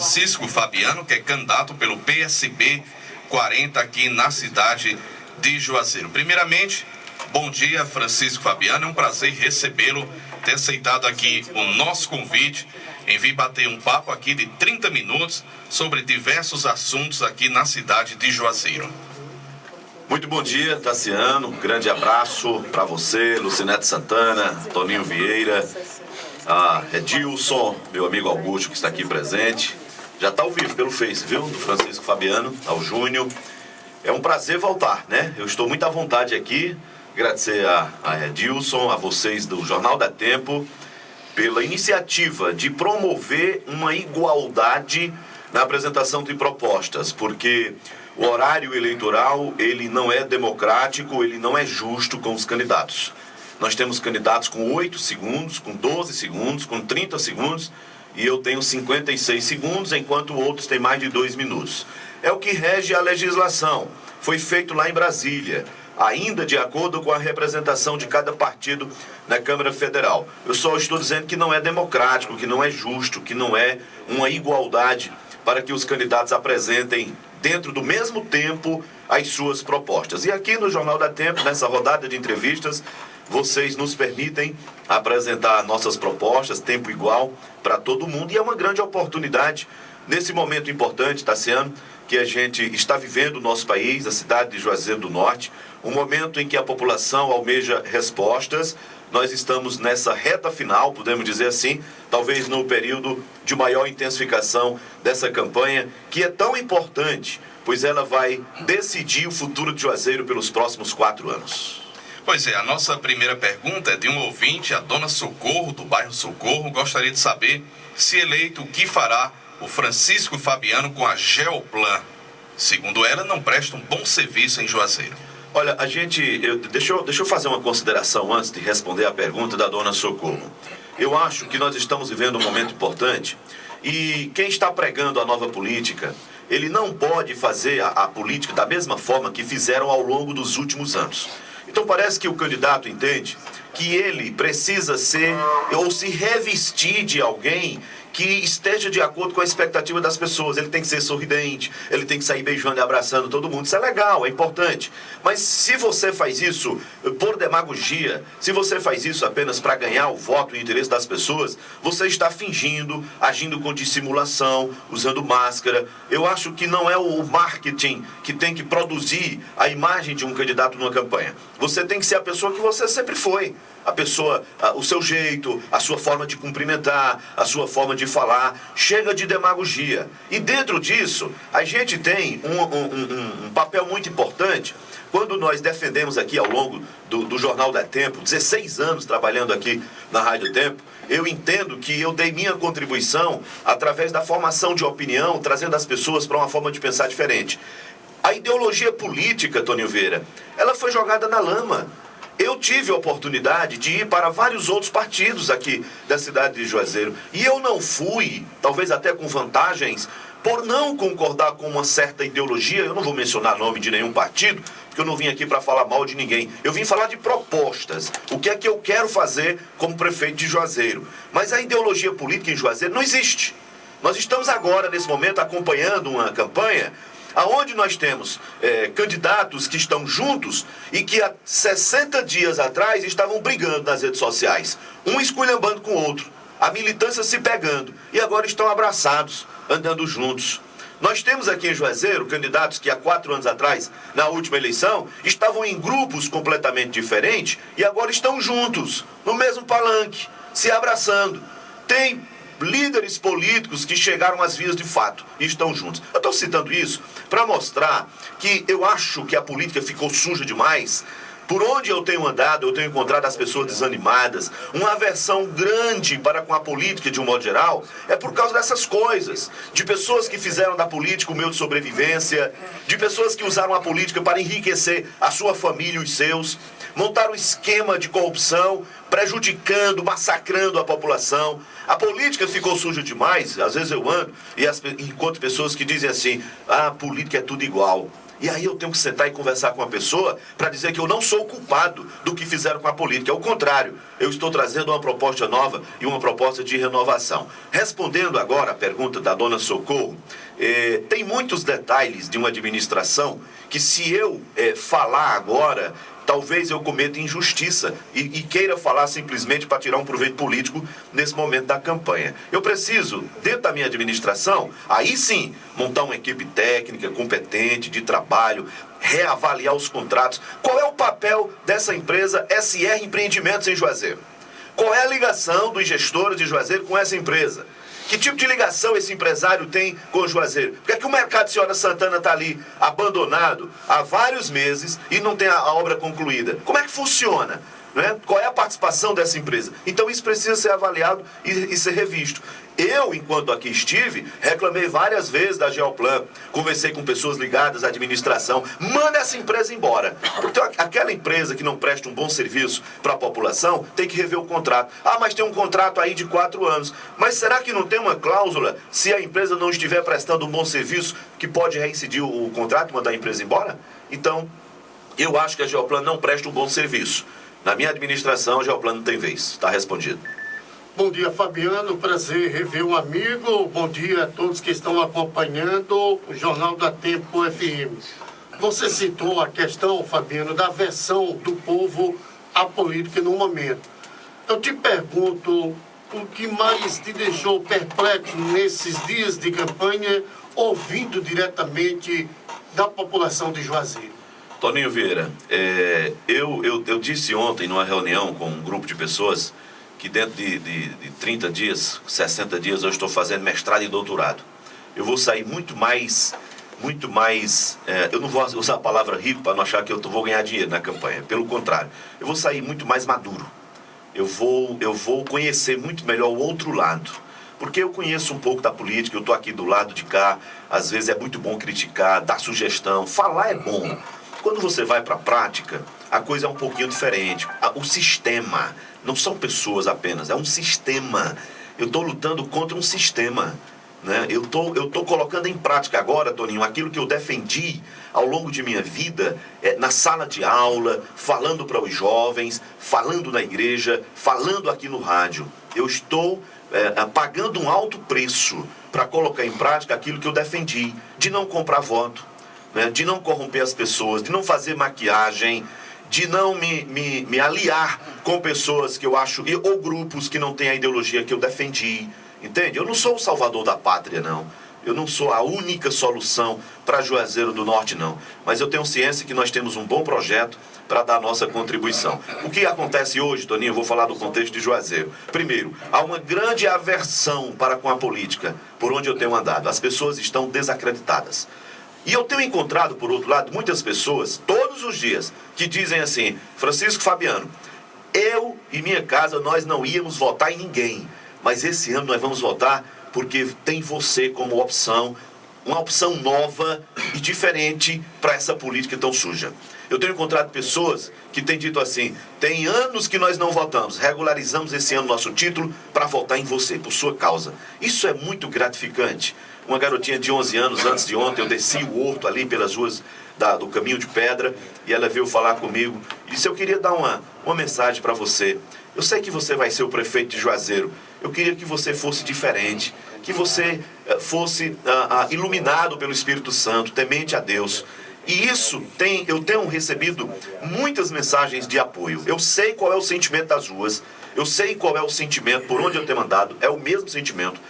Francisco Fabiano, que é candidato pelo PSB 40 aqui na cidade de Juazeiro. Primeiramente, bom dia, Francisco Fabiano. É um prazer recebê-lo, ter aceitado aqui o nosso convite em vir bater um papo aqui de 30 minutos sobre diversos assuntos aqui na cidade de Juazeiro. Muito bom dia, Tassiano. Um grande abraço para você, Lucinete Santana, Toninho Vieira, Edilson, meu amigo Augusto que está aqui presente. Já está ao vivo pelo Face, viu? Do Francisco Fabiano, ao Júnior. É um prazer voltar, né? Eu estou muito à vontade aqui. Agradecer a Edilson, a vocês do Jornal da Tempo, pela iniciativa de promover uma igualdade na apresentação de propostas, porque o horário eleitoral, ele não é democrático, ele não é justo com os candidatos. Nós temos candidatos com 8 segundos, com 12 segundos, com 30 segundos, e eu tenho 56 segundos, enquanto outros têm mais de 2 minutos. É o que rege a legislação. Foi feito lá em Brasília, ainda de acordo com a representação de cada partido na Câmara Federal. Eu só estou dizendo que não é democrático, que não é justo, que não é uma igualdade para que os candidatos apresentem dentro do mesmo tempo as suas propostas. E aqui no Jornal da Tempo, nessa rodada de entrevistas, vocês nos permitem apresentar nossas propostas, tempo igual para todo mundo. E é uma grande oportunidade, nesse momento importante, Tassiano, que a gente está vivendo no nosso país, a cidade de Juazeiro do Norte, um momento em que a população almeja respostas. Nós estamos nessa reta final, podemos dizer assim, talvez no período de maior intensificação dessa campanha, que é tão importante, pois ela vai decidir o futuro de Juazeiro pelos próximos 4 anos. Pois é, a nossa primeira pergunta é de um ouvinte, a dona Socorro, do bairro Socorro. Gostaria de saber, se eleito, o que fará o Francisco Fabiano com a Geoplan. Segundo ela, não presta um bom serviço em Juazeiro. Olha, deixa eu fazer uma consideração antes de responder a pergunta da dona Socorro. Eu acho que nós estamos vivendo um momento importante e quem está pregando a nova política, ele não pode fazer a política da mesma forma que fizeram ao longo dos últimos anos. Então parece que o candidato entende que ele precisa ser ou se revestir de alguém que esteja de acordo com a expectativa das pessoas. Ele tem que ser sorridente, ele tem que sair beijando e abraçando todo mundo. Isso é legal, é importante. Mas se você faz isso por demagogia, se você faz isso apenas para ganhar o voto e o interesse das pessoas, você está fingindo, agindo com dissimulação, usando máscara. Eu acho que não é o marketing que tem que produzir a imagem de um candidato numa campanha. Você tem que ser a pessoa que você sempre foi. A pessoa, o seu jeito, a sua forma de cumprimentar, a sua forma de falar. Chega de demagogia. E dentro disso, a gente tem um papel muito importante. Quando nós defendemos aqui ao longo do Jornal da Tempo, 16 anos trabalhando aqui na Rádio Tempo, eu entendo que eu dei minha contribuição através da formação de opinião, trazendo as pessoas para uma forma de pensar diferente. A ideologia política, Toninho Vieira, ela foi jogada na lama. Eu tive a oportunidade de ir para vários outros partidos aqui da cidade de Juazeiro. E eu não fui, talvez até com vantagens, por não concordar com uma certa ideologia. Eu não vou mencionar nome de nenhum partido, porque eu não vim aqui para falar mal de ninguém. Eu vim falar de propostas. O que é que eu quero fazer como prefeito de Juazeiro. Mas a ideologia política em Juazeiro não existe. Nós estamos agora, nesse momento, acompanhando uma campanha aonde nós temos candidatos que estão juntos e que há 60 dias atrás estavam brigando nas redes sociais, um esculhambando com o outro, a militância se pegando, e agora estão abraçados, andando juntos. Nós temos aqui em Juazeiro candidatos que há 4 anos atrás, na última eleição, estavam em grupos completamente diferentes e agora estão juntos, no mesmo palanque, se abraçando. Tem líderes políticos que chegaram às vias de fato e estão juntos. Eu estou citando isso para mostrar que eu acho que a política ficou suja demais. Por onde eu tenho andado, eu tenho encontrado as pessoas desanimadas, uma aversão grande para com a política de um modo geral, é por causa dessas coisas, de pessoas que fizeram da política o meio de sobrevivência, de pessoas que usaram a política para enriquecer a sua família e os seus. montaram um esquema de corrupção, prejudicando, massacrando a população. A política ficou suja demais. Às vezes eu ando e encontro pessoas que dizem assim: a política é tudo igual. E aí eu tenho que sentar e conversar com a pessoa para dizer que eu não sou o culpado do que fizeram com a política. É o contrário. Eu estou trazendo uma proposta nova e uma proposta de renovação. Respondendo agora a pergunta da dona Socorro, tem muitos detalhes de uma administração que, se eu falar agora, talvez eu cometa injustiça e queira falar simplesmente para tirar um proveito político nesse momento da campanha. Eu preciso, dentro da minha administração, aí sim, montar uma equipe técnica, competente, de trabalho, reavaliar os contratos. Qual é o papel dessa empresa SR Empreendimentos em Juazeiro? Qual é a ligação dos gestores de Juazeiro com essa empresa? Que tipo de ligação esse empresário tem com o Juazeiro? Por que é que o mercado de Senhora Santana está ali abandonado há vários meses e não tem a obra concluída? Como é que funciona? Né? Qual é a participação dessa empresa? Então isso precisa ser avaliado e ser revisto. Eu, enquanto aqui estive, reclamei várias vezes da Geoplan, conversei com pessoas ligadas à administração, manda essa empresa embora. Porque aquela empresa que não presta um bom serviço para a população tem que rever o contrato. Ah, mas tem um contrato aí de 4 anos. Mas será que não tem uma cláusula, se a empresa não estiver prestando um bom serviço, que pode reincidir o contrato e mandar a empresa embora? Então, eu acho que a Geoplan não presta um bom serviço. Na minha administração, a Geoplan não tem vez. Está respondido. Bom dia, Fabiano. Prazer rever um amigo. Bom dia a todos que estão acompanhando o Jornal da Tempo FM. Você citou a questão, Fabiano, da aversão do povo à política no momento. Eu te pergunto, o que mais te deixou perplexo nesses dias de campanha, ouvindo diretamente da população de Juazeiro? Toninho Vieira, eu disse ontem numa reunião com um grupo de pessoas que dentro de 30 dias, 60 dias, eu estou fazendo mestrado e doutorado. Eu vou sair muito mais, eu não vou usar a palavra rico para não achar que eu vou ganhar dinheiro na campanha. Pelo contrário, eu vou sair muito mais maduro. Eu vou conhecer muito melhor o outro lado. Porque eu conheço um pouco da política, eu estou aqui do lado de cá, às vezes é muito bom criticar, dar sugestão, falar é bom. Quando você vai para a prática, a coisa é um pouquinho diferente. O sistema, não são pessoas apenas, é um sistema. Eu estou lutando contra um sistema. Né? Eu tô colocando em prática agora, Toninho, aquilo que eu defendi ao longo de minha vida, na sala de aula, falando para os jovens, falando na igreja, falando aqui no rádio. Eu estou pagando um alto preço para colocar em prática aquilo que eu defendi, de não comprar voto, né? De não corromper as pessoas, de não fazer maquiagem, de não me aliar com pessoas que eu acho, ou grupos que não têm a ideologia que eu defendi. Entende? Eu não sou o salvador da pátria, não. Eu não sou a única solução para Juazeiro do Norte, não. Mas eu tenho ciência que nós temos um bom projeto para dar a nossa contribuição. O que acontece hoje, Toninho, eu vou falar do contexto de Juazeiro. Primeiro, há uma grande aversão para com a política, por onde eu tenho andado. As pessoas estão desacreditadas. E eu tenho encontrado, por outro lado, muitas pessoas, todos os dias, que dizem assim: Francisco Fabiano, eu e minha casa, nós não íamos votar em ninguém. Mas esse ano nós vamos votar porque tem você como opção, uma opção nova e diferente para essa política tão suja. Eu tenho encontrado pessoas que têm dito assim: tem anos que nós não votamos, regularizamos esse ano nosso título para votar em você, por sua causa. Isso é muito gratificante. Uma garotinha de 11 anos, antes de ontem, eu desci o horto ali pelas ruas do Caminho de Pedra, e ela veio falar comigo e disse: eu queria dar uma mensagem para você. Eu sei que você vai ser o prefeito de Juazeiro. Eu queria que você fosse diferente, que você fosse iluminado pelo Espírito Santo, temente a Deus. E isso eu tenho recebido muitas mensagens de apoio. Eu sei qual é o sentimento das ruas, eu sei qual é o sentimento por onde eu tenho andado, é o mesmo sentimento.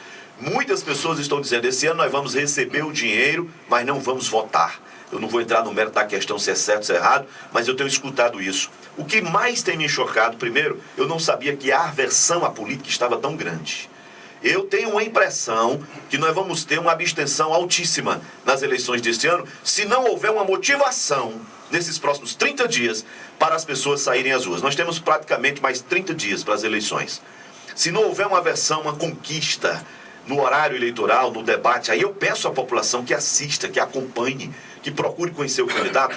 Muitas pessoas estão dizendo: esse ano nós vamos receber o dinheiro, mas não vamos votar. Eu não vou entrar no mérito da questão se é certo ou se é errado, mas eu tenho escutado isso. O que mais tem me chocado, primeiro, eu não sabia que a aversão à política estava tão grande. Eu tenho uma impressão que nós vamos ter uma abstenção altíssima nas eleições deste ano, se não houver uma motivação nesses próximos 30 dias para as pessoas saírem às ruas. Nós temos praticamente mais 30 dias para as eleições. Se não houver uma aversão, uma conquista, no horário eleitoral, no debate, aí eu peço à população que assista, que acompanhe, que procure conhecer o candidato.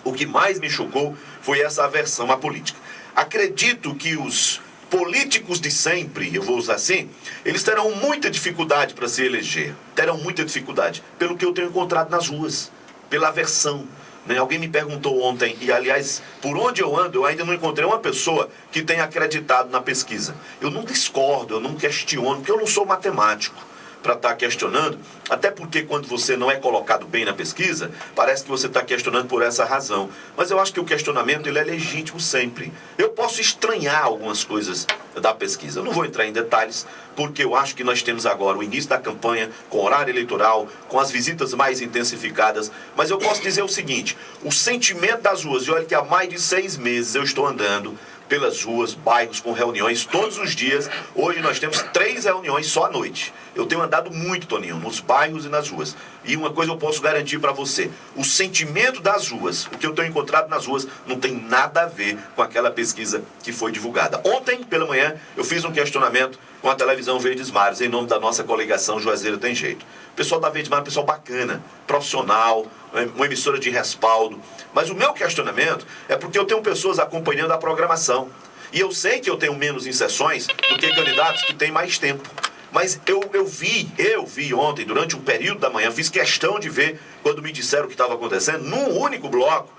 O que mais me chocou foi essa aversão à política. Acredito que os políticos de sempre, eu vou usar assim, eles terão muita dificuldade para se eleger. Terão muita dificuldade, pelo que eu tenho encontrado nas ruas, pela aversão. Né? Alguém me perguntou ontem, e aliás, por onde eu ando, eu ainda não encontrei uma pessoa que tenha acreditado na pesquisa. Eu não discordo, eu não questiono, porque eu não sou matemático para estar questionando, até porque quando você não é colocado bem na pesquisa, parece que você está questionando por essa razão. Mas eu acho que o questionamento ele é legítimo sempre. Eu posso estranhar algumas coisas da pesquisa. Eu não vou entrar em detalhes, porque eu acho que nós temos agora o início da campanha, com horário eleitoral, com as visitas mais intensificadas, mas eu posso dizer o seguinte, o sentimento das ruas, e olha que há mais de 6 meses eu estou andando pelas ruas, bairros, com reuniões todos os dias. Hoje nós temos 3 reuniões só à noite. Eu tenho andado muito, Toninho, nos bairros e nas ruas. E uma coisa eu posso garantir para você, o sentimento das ruas, o que eu tenho encontrado nas ruas, não tem nada a ver com aquela pesquisa que foi divulgada. Ontem, pela manhã, eu fiz um questionamento com a televisão Verdes Mares, em nome da nossa coligação Juazeiro Tem Jeito. O pessoal da Verdes Mares é um pessoal bacana, profissional, uma emissora de respaldo. Mas o meu questionamento é porque eu tenho pessoas acompanhando a programação. E eu sei que eu tenho menos inserções do que candidatos que têm mais tempo. Mas eu vi ontem, durante um período da manhã, fiz questão de ver, quando me disseram o que estava acontecendo, num único bloco,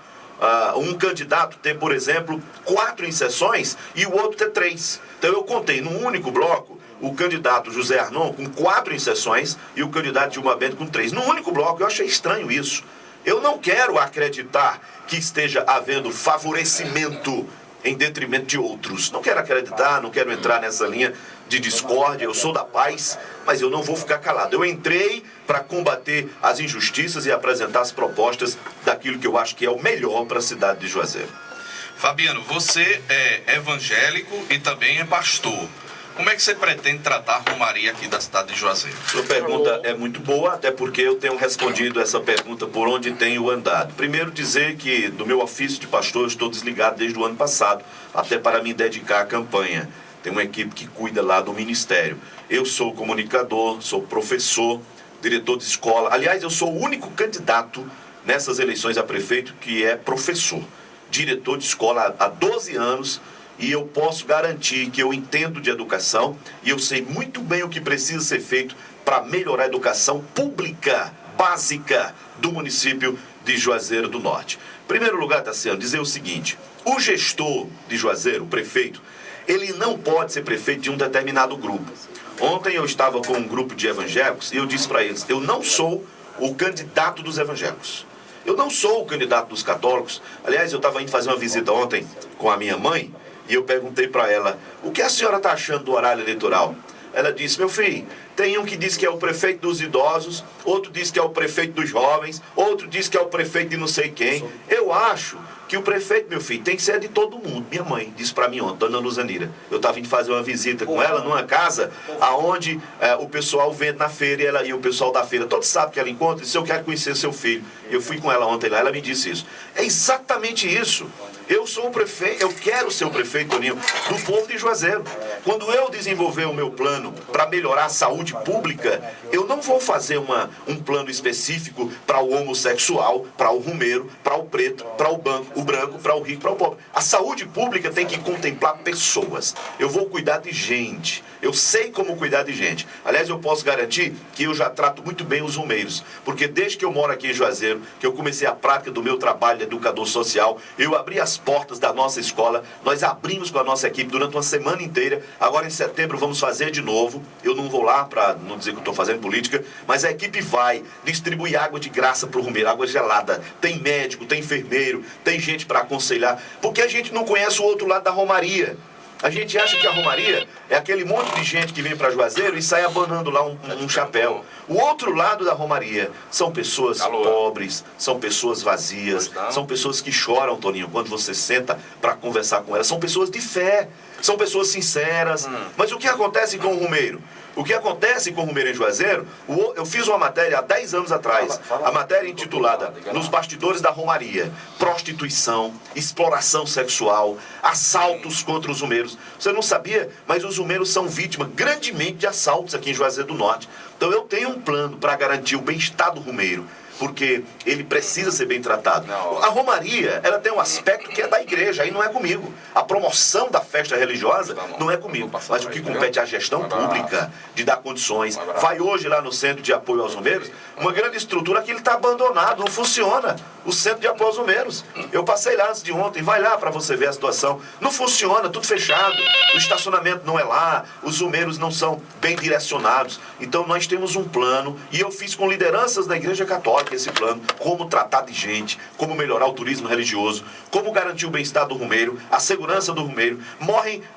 um candidato ter, por exemplo, 4 inserções e o outro ter 3. Então eu contei num único bloco o candidato José Arnon com 4 inserções e o candidato Dilma Bento com 3. Num único bloco, eu achei estranho isso. Eu não quero acreditar que esteja havendo favorecimento em detrimento de outros. Não quero acreditar, não quero entrar nessa linha de discórdia. Eu sou da paz, mas eu não vou ficar calado. Eu entrei para combater as injustiças e apresentar as propostas daquilo que eu acho que é o melhor para a cidade de Juazeiro. Fabiano, você é evangélico e também é pastor. Como é que você pretende tratar a Romaria aqui da cidade de Juazeiro? Sua pergunta é muito boa, até porque eu tenho respondido essa pergunta por onde tenho andado. Primeiro dizer que do meu ofício de pastor eu estou desligado desde o ano passado, até para me dedicar à campanha. Tem uma equipe que cuida lá do ministério. Eu sou comunicador, sou professor, diretor de escola. Aliás, eu sou o único candidato nessas eleições a prefeito que é professor, diretor de escola há 12 anos. E eu posso garantir que eu entendo de educação e eu sei muito bem o que precisa ser feito para melhorar a educação pública, básica do município de Juazeiro do Norte. Em primeiro lugar, Tassiano, dizer o seguinte, o gestor de Juazeiro, o prefeito, ele não pode ser prefeito de um determinado grupo. Ontem eu estava com um grupo de evangélicos e eu disse para eles, eu não sou o candidato dos evangélicos. Eu não sou o candidato dos católicos. Aliás, eu estava indo fazer uma visita ontem com a minha mãe, e eu perguntei para ela, o que a senhora está achando do horário eleitoral? Ela disse, meu filho, tem um que diz que é o prefeito dos idosos, outro diz que é o prefeito dos jovens, outro diz que é o prefeito de não sei quem. Eu acho que o prefeito, meu filho, tem que ser de todo mundo. Minha mãe disse para mim ontem, dona Luzanira, eu estava indo fazer uma visita com ela numa casa onde o pessoal vende na feira e o pessoal da feira, todos sabem que ela encontra, e disse, eu quero conhecer seu filho. Eu fui com ela ontem lá, ela me disse isso. É exatamente isso. Eu sou o prefeito, eu quero ser o prefeito, Toninho, do povo de Juazeiro. Quando eu desenvolver o meu plano para melhorar a saúde pública, eu não vou fazer um plano específico para o homossexual, para o rumeiro, para o preto, para o branco, para o rico, para o pobre. A saúde pública tem que contemplar pessoas. Eu vou cuidar de gente. Eu sei como cuidar de gente. Aliás, eu posso garantir que eu já trato muito bem os rumeiros. Porque desde que eu moro aqui em Juazeiro, que eu comecei a prática do meu trabalho de educador social, eu abri as portas da nossa escola, nós abrimos com a nossa equipe durante uma semana inteira. Agora em setembro vamos fazer de novo. Eu não vou lá para não dizer que eu estou fazendo política, mas a equipe vai distribuir água de graça para o rumeiro, água gelada. Tem médico, tem enfermeiro, tem gente para aconselhar, porque a gente não conhece o outro lado da Romaria. A gente acha que a Romaria é aquele monte de gente que vem para Juazeiro e sai abanando lá um chapéu. O outro lado da Romaria são pessoas pobres, são pessoas vazias, são pessoas que choram, Toninho, quando você senta para conversar com elas. São pessoas de fé, são pessoas sinceras. Mas o que acontece com o rumeiro? O que acontece com o Romeiro em Juazeiro, eu fiz uma matéria há 10 anos atrás, a matéria intitulada Nos Bastidores da Romaria, prostituição, exploração sexual, assaltos contra os romeiros. Você não sabia, mas os romeiros são vítimas grandemente de assaltos aqui em Juazeiro do Norte. Então eu tenho um plano para garantir o bem-estar do romeiro, porque ele precisa ser bem tratado. A romaria, ela tem um aspecto que é da igreja, aí não é comigo. A promoção da festa religiosa não é comigo. Mas o que compete à gestão pública, de dar condições. Vai hoje lá no Centro de Apoio aos Romeiros, uma grande estrutura que ele está abandonado, não funciona. O Centro de Apoio aos Romeiros. Eu passei lá antes de ontem, vai lá para você ver a situação. Não funciona, tudo fechado. O estacionamento não é lá, os romeiros não são bem direcionados. Então nós temos um plano, e eu fiz com lideranças da Igreja Católica esse plano, como tratar de gente, como melhorar o turismo religioso, como garantir o bem-estar do romeiro, a segurança do romeiro.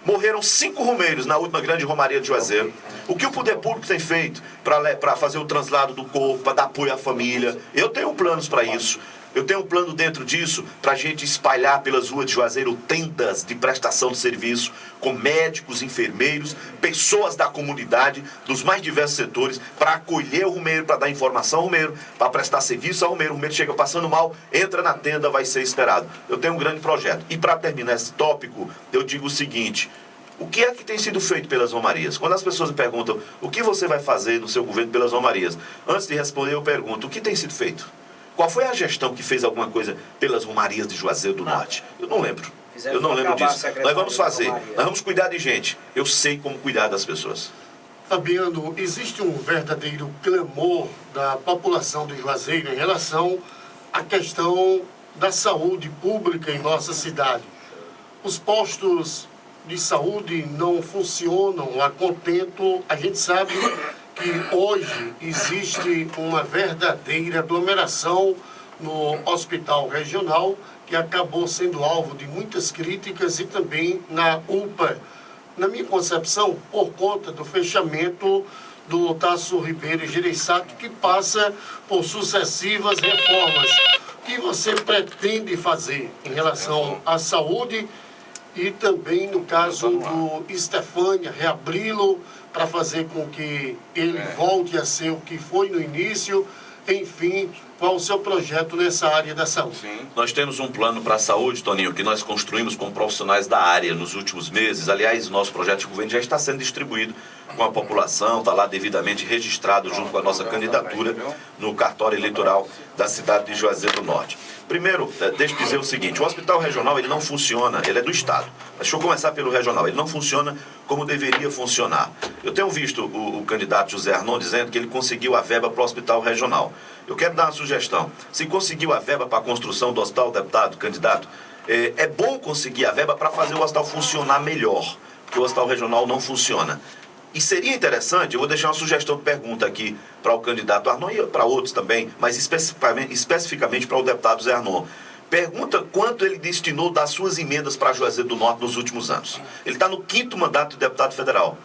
Morreram 5 romeiros na última grande romaria de Juazeiro. O que o poder público tem feito para fazer o translado do corpo, para dar apoio à família? Eu tenho planos para isso. Eu tenho um plano dentro disso para a gente espalhar pelas ruas de Juazeiro tendas de prestação de serviço com médicos, enfermeiros, pessoas da comunidade, dos mais diversos setores, para acolher o romeiro, para dar informação ao romeiro, para prestar serviço ao romeiro. O romeiro chega passando mal, entra na tenda, vai ser esperado. Eu tenho um grande projeto. E para terminar esse tópico, eu digo o seguinte: o que é que tem sido feito pelas romarias? Quando as pessoas me perguntam o que você vai fazer no seu governo pelas romarias, antes de responder eu pergunto: o que tem sido feito? Qual foi a gestão que fez alguma coisa pelas romarias de Juazeiro do Norte? Eu não lembro. Eu não lembro disso. Nós vamos fazer. Nós vamos cuidar de gente. Eu sei como cuidar das pessoas. Fabiano, existe um verdadeiro clamor da população de Juazeiro em relação à questão da saúde pública em nossa cidade. Os postos de saúde não funcionam a contento. A gente sabe que hoje existe uma verdadeira aglomeração no hospital regional, que acabou sendo alvo de muitas críticas, e também na UPA. Na minha concepção, por conta do fechamento do Tasso Ribeiro Gereissati, que passa por sucessivas reformas. O que você pretende fazer em relação à saúde e também no caso do Estefânia, reabri-lo para fazer com que ele volte a ser o que foi no início? Enfim, qual o seu projeto nessa área da saúde? Sim. Nós temos um plano para a saúde, Toninho, que nós construímos com profissionais da área nos últimos meses. Aliás, o nosso projeto de governo já está sendo distribuído com a população, está lá devidamente registrado junto com a nossa candidatura no cartório eleitoral da cidade de Juazeiro do Norte. Primeiro, deixa eu dizer o seguinte: o hospital regional ele não funciona, ele é do Estado. Deixa eu começar pelo regional, ele não funciona como deveria funcionar. Eu tenho visto o candidato José Arnon dizendo que ele conseguiu a verba para o hospital regional. Eu quero dar uma sugestão: se conseguiu a verba para a construção do hospital, deputado, candidato, é bom conseguir a verba para fazer o hospital funcionar melhor, porque o hospital regional não funciona. E seria interessante, eu vou deixar uma sugestão de pergunta aqui para o candidato Arnon e para outros também, mas especificamente para o deputado Zé Arnon. Pergunta quanto ele destinou das suas emendas para Juazeiro do Norte nos últimos anos. Ele está no 5º mandato de deputado federal.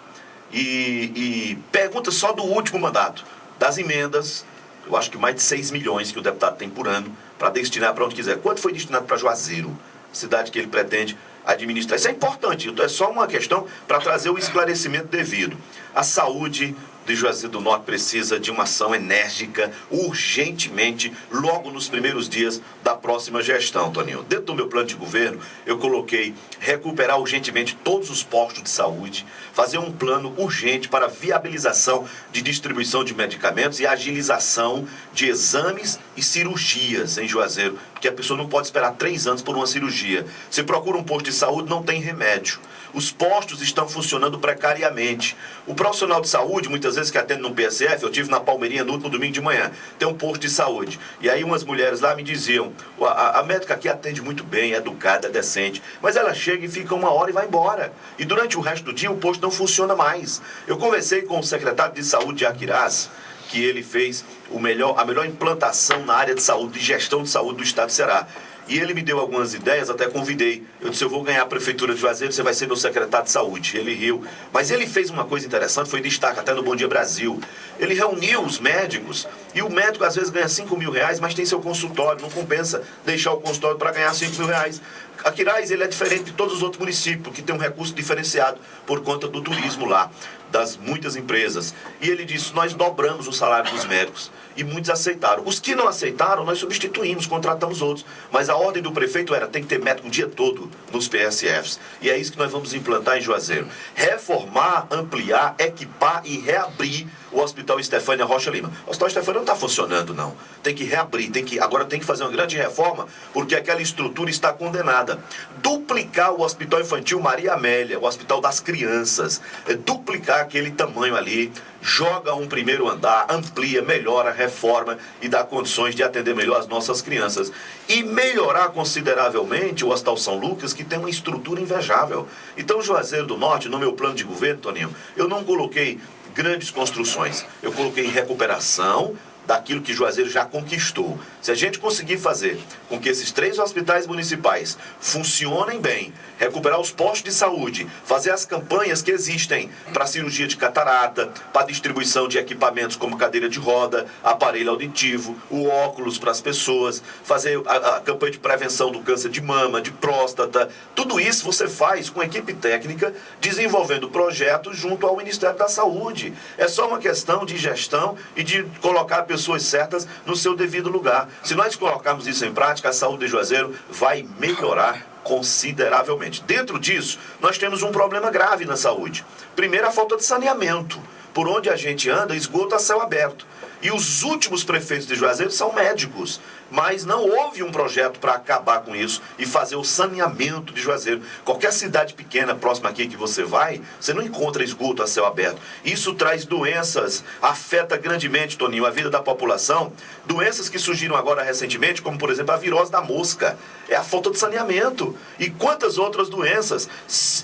E pergunta só do último mandato, das emendas, eu acho que mais de 6 milhões que o deputado tem por ano para destinar para onde quiser. Quanto foi destinado para Juazeiro, cidade que ele pretende administrar? Isso é importante, então é só uma questão para trazer o esclarecimento devido. A saúde de Juazeiro do Norte precisa de uma ação enérgica, urgentemente, logo nos primeiros dias da próxima gestão, Toninho. Dentro do meu plano de governo, eu coloquei recuperar urgentemente todos os postos de saúde, fazer um plano urgente para viabilização de distribuição de medicamentos e agilização de exames e cirurgias em Juazeiro, porque a pessoa não pode esperar 3 anos por uma cirurgia. Você procura um posto de saúde, não tem remédio. Os postos estão funcionando precariamente. O profissional de saúde, muitas vezes que atende no PSF, eu tive na Palmeirinha no último domingo de manhã, tem um posto de saúde. E aí umas mulheres lá me diziam: a médica aqui atende muito bem, é educada, é decente, mas ela chega e fica 1 hora e vai embora. E durante o resto do dia o posto não funciona mais. Eu conversei com o secretário de saúde de Aquiraz, que ele fez a melhor implantação na área de saúde, de gestão de saúde do estado do Ceará. E ele me deu algumas ideias, até convidei. Eu disse: eu vou ganhar a prefeitura de Juazeiro, você vai ser meu secretário de saúde. Ele riu. Mas ele fez uma coisa interessante, foi destaque até no Bom Dia Brasil. Ele reuniu os médicos, e o médico às vezes ganha 5 mil reais, mas tem seu consultório, não compensa deixar o consultório para ganhar 5 mil reais. Aquiraz, ele é diferente de todos os outros municípios, que tem um recurso diferenciado por conta do turismo lá. das muitas empresas. E ele disse, nós dobramos o salário dos médicos. E muitos aceitaram. Os que não aceitaram, nós substituímos, contratamos outros. Mas a ordem do prefeito era, tem que ter médico o dia todo nos PSFs. E é isso que nós vamos implantar em Juazeiro. Reformar, ampliar, equipar e reabrir o Hospital Estefânia Rocha Lima. O Hospital Estefânia não está funcionando, não. Tem que reabrir, agora tem que fazer uma grande reforma, porque aquela estrutura está condenada. Duplicar o Hospital Infantil Maria Amélia, o Hospital das Crianças. Duplicar aquele tamanho ali, joga um primeiro andar, amplia, melhora, reforma e dá condições de atender melhor as nossas crianças. E melhorar consideravelmente o Hospital São Lucas, que tem uma estrutura invejável. Então, Juazeiro do Norte, no meu plano de governo, Toninho, eu não coloquei grandes construções. Eu coloquei recuperação daquilo que Juazeiro já conquistou. Se a gente conseguir fazer com que esses 3 hospitais municipais funcionem bem, recuperar os postos de saúde, fazer as campanhas que existem para cirurgia de catarata, para distribuição de equipamentos como cadeira de roda, aparelho auditivo, o óculos para as pessoas, fazer a campanha de prevenção do câncer de mama, de próstata, tudo isso você faz com equipe técnica, desenvolvendo projetos junto ao Ministério da Saúde. É só uma questão de gestão e de colocar pessoas certas no seu devido lugar. Se nós colocarmos isso em prática, a saúde de Juazeiro vai melhorar consideravelmente. Dentro disso, nós temos um problema grave na saúde. Primeiro, a falta de saneamento. Por onde a gente anda, esgoto a céu aberto. E os últimos prefeitos de Juazeiro são médicos. Mas não houve um projeto para acabar com isso e fazer o saneamento de Juazeiro. Qualquer cidade pequena próxima aqui que você vai, você não encontra esgoto a céu aberto. Isso traz doenças, afeta grandemente, Toninho, a vida da população. Doenças que surgiram agora recentemente, como por exemplo a virose da mosca. É a falta de saneamento. E quantas outras doenças.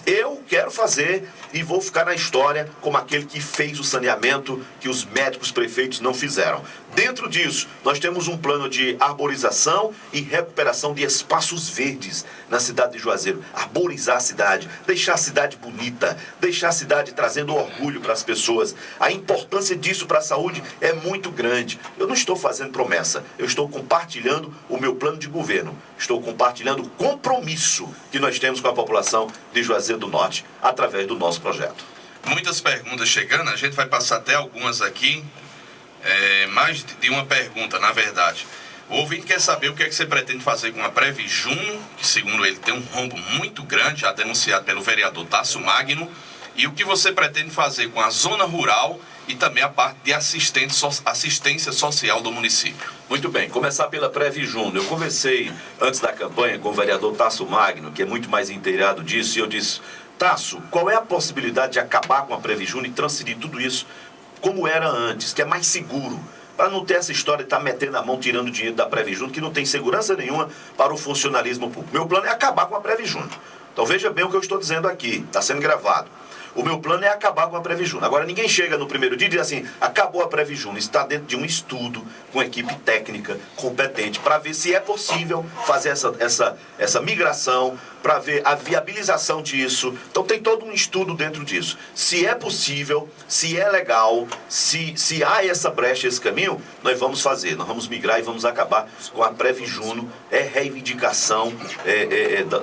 Eu quero fazer e vou ficar na história como aquele que fez o saneamento que os médicos prefeitos não fizeram. Dentro disso, nós temos um plano de arborização e recuperação de espaços verdes na cidade de Juazeiro. Arborizar a cidade, deixar a cidade bonita, deixar a cidade trazendo orgulho para as pessoas. A importância disso para a saúde é muito grande. Eu não estou fazendo promessa, eu estou compartilhando o meu plano de governo. Estou compartilhando o compromisso que nós temos com a população de Juazeiro do Norte através do nosso projeto. Muitas perguntas chegando, a gente vai passar até algumas aqui. Mais de uma pergunta, na verdade. O ouvinte quer saber o que é que você pretende fazer com a Previjuno, que segundo ele tem um rombo muito grande, já denunciado pelo vereador Tássio Magno, e o que você pretende fazer com a zona rural e também a parte de assistência social do município. Muito bem, começar pela Previjuno. Eu conversei antes da campanha com o vereador Tássio Magno, que é muito mais inteirado disso, e eu disse, Tássio, qual é a possibilidade de acabar com a Previjuno e transferir tudo isso como era antes, que é mais seguro, para não ter essa história de estar metendo a mão, tirando dinheiro da Previjuno, que não tem segurança nenhuma para o funcionalismo público. Meu plano é acabar com a Previjuno. Então veja bem o que eu estou dizendo aqui, está sendo gravado. O meu plano é acabar com a Previjuno. Agora, ninguém chega no primeiro dia e diz assim, acabou a Previjuno. Está dentro de um estudo com equipe técnica competente para ver se é possível fazer essa migração, para ver a viabilização disso. Então, tem todo um estudo dentro disso. Se é possível, se é legal, se há essa brecha, esse caminho, nós vamos fazer. Nós vamos migrar e vamos acabar com a Previjuno. É reivindicação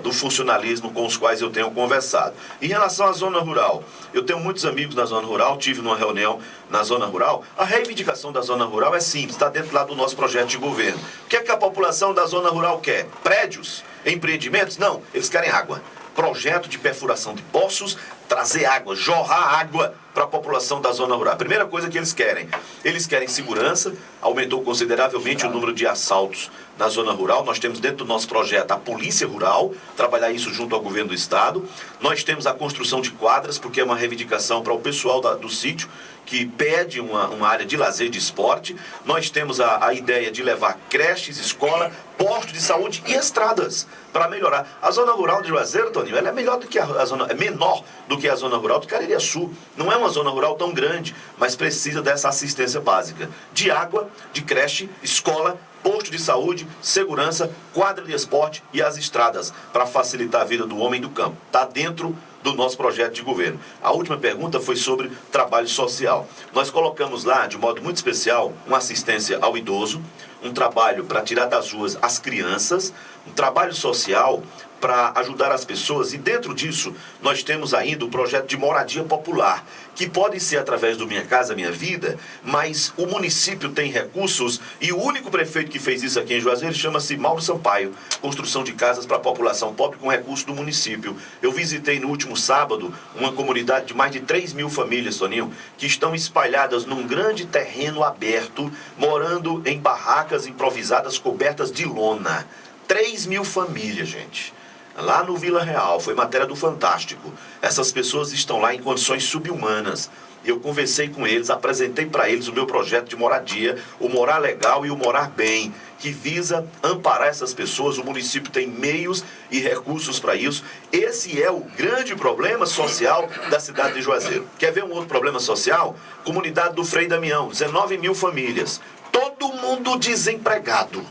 do funcionalismo com os quais eu tenho conversado. Em relação à zona rural, eu tenho muitos amigos na zona rural, tive numa reunião na zona rural. A reivindicação da zona rural é simples, está dentro lá do nosso projeto de governo. O que é que a população da zona rural quer? Prédios? Empreendimentos? Não, eles querem água. Projeto de perfuração de poços, trazer água, jorrar água para a população da zona rural. A primeira coisa que eles querem segurança, aumentou consideravelmente o número de assaltos na zona rural. Nós temos dentro do nosso projeto a Polícia Rural, trabalhar isso junto ao governo do estado. Nós temos a construção de quadras, porque é uma reivindicação para o pessoal do sítio, que pede uma área de lazer, de esporte. Nós temos a ideia de levar creches, escola, postos de saúde e estradas para melhorar. A zona rural de Juazeiro, Toninho, ela é menor do que é menor do que a zona rural de Caririaçu. Não é uma zona rural tão grande, mas precisa dessa assistência básica de água, de creche, escola, posto de saúde, segurança, quadra de esporte e as estradas para facilitar a vida do homem do campo. Está dentro do nosso projeto de governo. A última pergunta foi sobre trabalho social. Nós colocamos lá, de modo muito especial, uma assistência ao idoso, um trabalho para tirar das ruas as crianças, um trabalho social para ajudar as pessoas, e dentro disso nós temos ainda o projeto de moradia popular, que pode ser através do Minha Casa Minha Vida, mas o município tem recursos, e o único prefeito que fez isso aqui em Juazeiro chama-se Mauro Sampaio, construção de casas para a população pobre com recursos do município. Eu visitei no último sábado uma comunidade de mais de 3.000 famílias, Toninho, que estão espalhadas num grande terreno aberto, morando em barracas improvisadas cobertas de lona. 3.000 famílias, gente. Lá no Vila Real, foi matéria do Fantástico. Essas pessoas estão lá em condições subhumanas. Eu conversei com eles, apresentei para eles o meu projeto de moradia, o Morar Legal e o Morar Bem, que visa amparar essas pessoas. O município tem meios e recursos para isso. Esse é o grande problema social da cidade de Juazeiro. Quer ver um outro problema social? Comunidade do Frei Damião, 19.000 famílias. Todo mundo desempregado.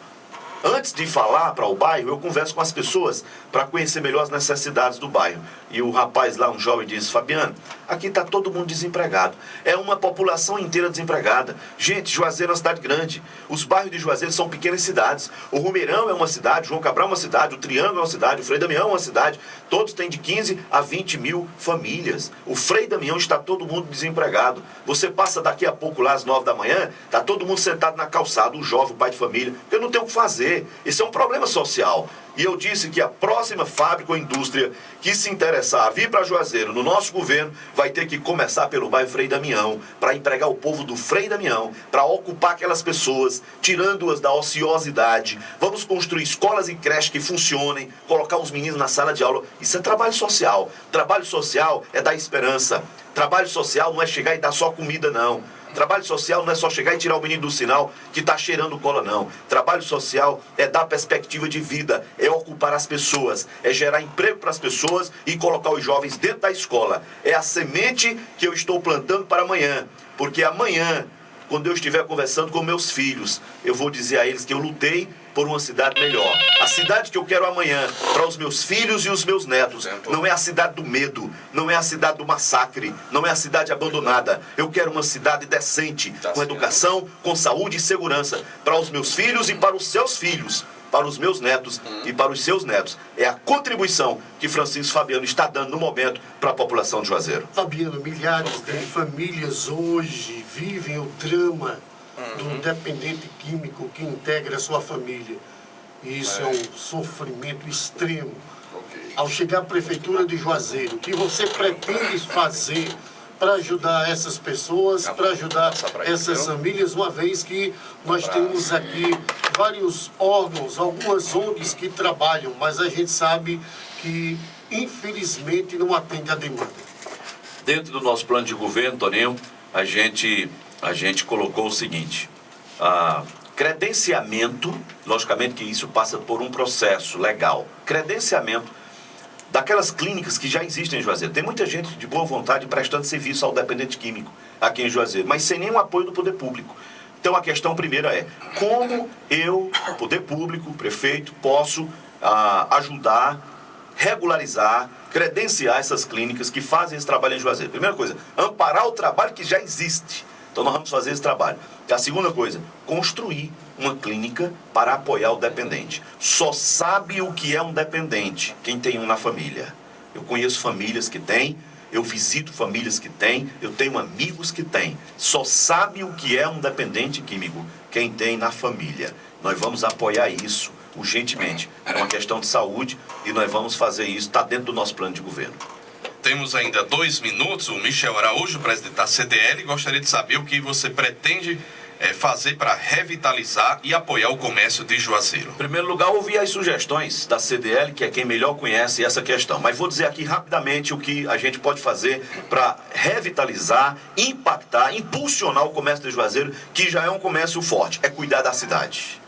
Antes de falar para o bairro, eu converso com as pessoas para conhecer melhor as necessidades do bairro. E o rapaz lá, um jovem, disse: Fabiano, aqui está todo mundo desempregado. É uma população inteira desempregada. Gente, Juazeiro é uma cidade grande. Os bairros de Juazeiro são pequenas cidades. O Rumeirão é uma cidade, João Cabral é uma cidade, o Triângulo é uma cidade, o Frei Damião é uma cidade. Todos têm de 15 a 20.000 famílias. O Frei Damião está todo mundo desempregado. Você passa daqui a pouco lá às 9 da manhã, está todo mundo sentado na calçada, o jovem, o pai de família, porque não tem o que fazer. Esse é um problema social. E eu disse que a próxima fábrica ou indústria que se interessar a vir para Juazeiro, no nosso governo, vai ter que começar pelo bairro Frei Damião, para empregar o povo do Frei Damião, para ocupar aquelas pessoas, tirando-as da ociosidade. Vamos construir escolas e creches que funcionem, colocar os meninos na sala de aula. Isso é trabalho social. Trabalho social é dar esperança. Trabalho social não é chegar e dar só comida, não. Trabalho social não é só chegar e tirar o menino do sinal que está cheirando cola, não. Trabalho social é dar perspectiva de vida, é ocupar as pessoas, é gerar emprego para as pessoas e colocar os jovens dentro da escola. É a semente que eu estou plantando para amanhã, porque amanhã, quando eu estiver conversando com meus filhos, eu vou dizer a eles que eu lutei por uma cidade melhor. A cidade que eu quero amanhã para os meus filhos e os meus netos não é a cidade do medo, não é a cidade do massacre, não é a cidade abandonada. Eu quero uma cidade decente, com educação, com saúde e segurança para os meus filhos e para os seus filhos, para os meus netos e para os seus netos. É a contribuição que Francisco Fabiano está dando no momento para a população de Juazeiro. Fabiano, milhares de famílias hoje vivem o drama do dependente químico que integra a sua família. E isso é um sofrimento extremo. Ao chegar à Prefeitura de Juazeiro, o que você pretende fazer para ajudar essas pessoas, para ajudar essas famílias, uma vez que nós temos aqui vários órgãos, algumas ONGs que trabalham, mas a gente sabe que, infelizmente, não atende a demanda. Dentro do nosso plano de governo, Toninho, a gente colocou o seguinte: credenciamento, logicamente que isso passa por um processo legal, credenciamento daquelas clínicas que já existem em Juazeiro. Tem muita gente de boa vontade prestando serviço ao dependente químico aqui em Juazeiro, mas sem nenhum apoio do poder público. Então a questão primeira é: como eu, poder público, prefeito, posso ajudar, regularizar, credenciar essas clínicas que fazem esse trabalho em Juazeiro? Primeira coisa, amparar o trabalho que já existe. Então nós vamos fazer esse trabalho. A segunda coisa, construir uma clínica para apoiar o dependente. Só sabe o que é um dependente quem tem um na família. Eu conheço famílias que têm, eu visito famílias que têm, eu tenho amigos que têm. Só sabe o que é um dependente químico quem tem na família. Nós vamos apoiar isso urgentemente. É uma questão de saúde e nós vamos fazer isso, está dentro do nosso plano de governo. Temos ainda 2 minutos. O Michel Araújo, presidente da CDL, gostaria de saber o que você pretende fazer para revitalizar e apoiar o comércio de Juazeiro. Em primeiro lugar, ouvi as sugestões da CDL, que é quem melhor conhece essa questão. Mas vou dizer aqui rapidamente o que a gente pode fazer para revitalizar, impactar, impulsionar o comércio de Juazeiro, que já é um comércio forte. É cuidar da cidade.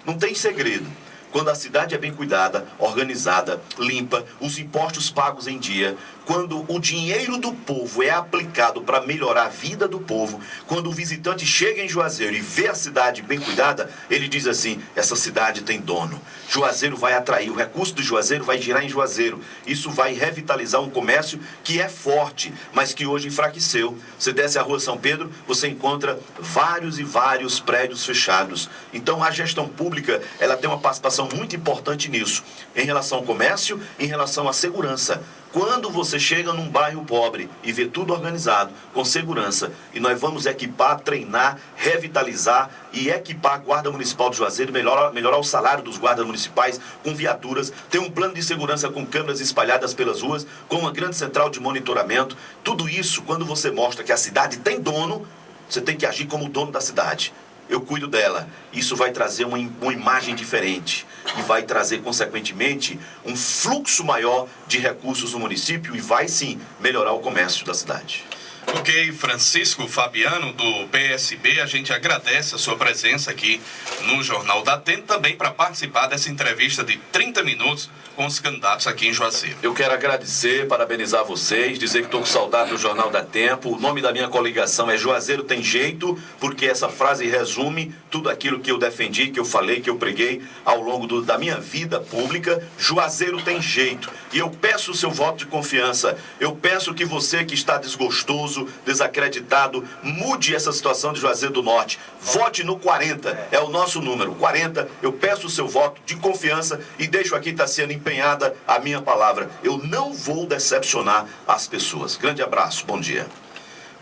Não tem segredo. Quando a cidade é bem cuidada, organizada, limpa, os impostos pagos em dia, quando o dinheiro do povo é aplicado para melhorar a vida do povo, quando o visitante chega em Juazeiro e vê a cidade bem cuidada, ele diz assim, essa cidade tem dono. Juazeiro vai atrair, o recurso do Juazeiro vai girar em Juazeiro. Isso vai revitalizar um comércio que é forte, mas que hoje enfraqueceu. Você desce a rua São Pedro, você encontra vários e vários prédios fechados. Então a gestão pública, ela tem uma participação muito importante nisso, em relação ao comércio, em relação à segurança. Quando você chega num bairro pobre e vê tudo organizado, com segurança, e nós vamos equipar, treinar, revitalizar e equipar a Guarda Municipal de Juazeiro, melhorar o salário dos guardas municipais com viaturas, ter um plano de segurança com câmeras espalhadas pelas ruas, com uma grande central de monitoramento. Tudo isso, quando você mostra que a cidade tem dono, você tem que agir como dono da cidade. Eu cuido dela. Isso vai trazer uma imagem diferente e vai trazer, consequentemente, um fluxo maior de recursos no município e vai, sim, melhorar o comércio da cidade. Ok, Francisco Fabiano, do PSB, a gente agradece a sua presença aqui no Jornal da Tempo, também para participar dessa entrevista de 30 minutos com os candidatos aqui em Juazeiro. Eu quero agradecer, parabenizar vocês, dizer que estou com saudade do Jornal da Tempo. O nome da minha coligação é Juazeiro Tem Jeito, porque essa frase resume tudo aquilo que eu defendi, que eu falei, que eu preguei ao longo da minha vida pública. Juazeiro tem jeito. E eu peço o seu voto de confiança. Eu peço que você que está desgostoso, desacreditado, mude essa situação de Juazeiro do Norte. Vote no 40, é o nosso número, 40. Eu peço o seu voto de confiança e deixo aqui, está sendo empenhada a minha palavra. Eu não vou decepcionar as pessoas. Grande abraço, bom dia.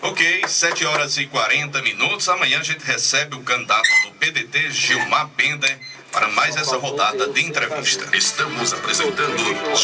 Ok, 7 horas e 40 minutos. Amanhã a gente recebe o candidato do PDT, Gilmar Bender, para mais essa rodada de entrevista. Estamos apresentando Jornal